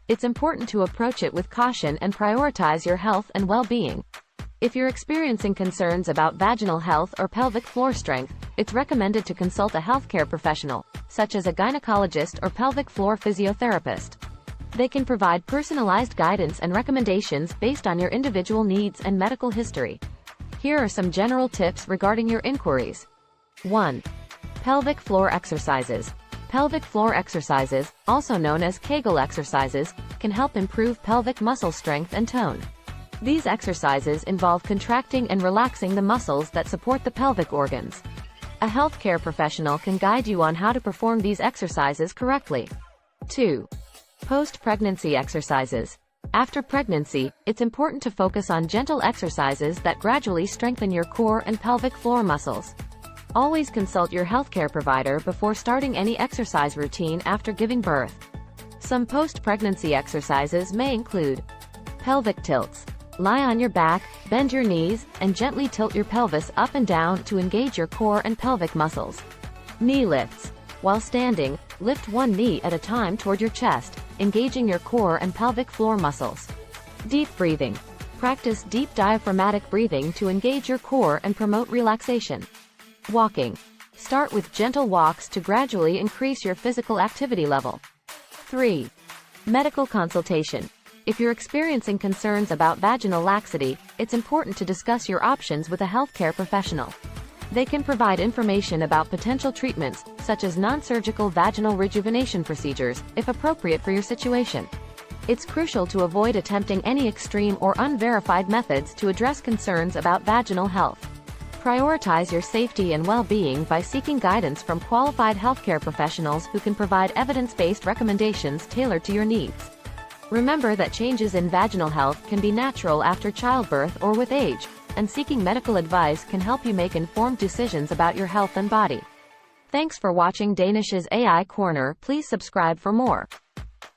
It's important to approach it with caution and prioritize your health and well-being. If you're experiencing concerns about vaginal health or pelvic floor strength, it's recommended to consult a healthcare professional, such as a gynecologist or pelvic floor physiotherapist. They can provide personalized guidance and recommendations based on your individual needs and medical history. Here are some general tips regarding your inquiries. 1. Pelvic floor exercises. Pelvic floor exercises, also known as Kegel exercises, can help improve pelvic muscle strength and tone. These exercises involve contracting and relaxing the muscles that support the pelvic organs. A healthcare professional can guide you on how to perform these exercises correctly. 2. Post-pregnancy exercises. After pregnancy, it's important to focus on gentle exercises that gradually strengthen your core and pelvic floor muscles. Always consult your healthcare provider before starting any exercise routine after giving birth. Some post-pregnancy exercises may include pelvic tilts. Lie on your back, bend your knees, and gently tilt your pelvis up and down to engage your core and pelvic muscles. Knee lifts. While standing, lift one knee at a time toward your chest, engaging your core and pelvic floor muscles. Deep breathing. Practice deep diaphragmatic breathing to engage your core and promote relaxation. Walking. Start with gentle walks to gradually increase your physical activity level. 3. Medical consultation. If you're experiencing concerns about vaginal laxity, it's important to discuss your options with a healthcare professional. They can provide information about potential treatments, such as non-surgical vaginal rejuvenation procedures, if appropriate for your situation. It's crucial to avoid attempting any extreme or unverified methods to address concerns about vaginal health. Prioritize your safety and well-being by seeking guidance from qualified healthcare professionals who can provide evidence-based recommendations tailored to your needs. Remember that changes in vaginal health can be natural after childbirth or with age, and seeking medical advice can help you make informed decisions about your health and body. Thanks for watching Danish's AI Corner. Please subscribe for more.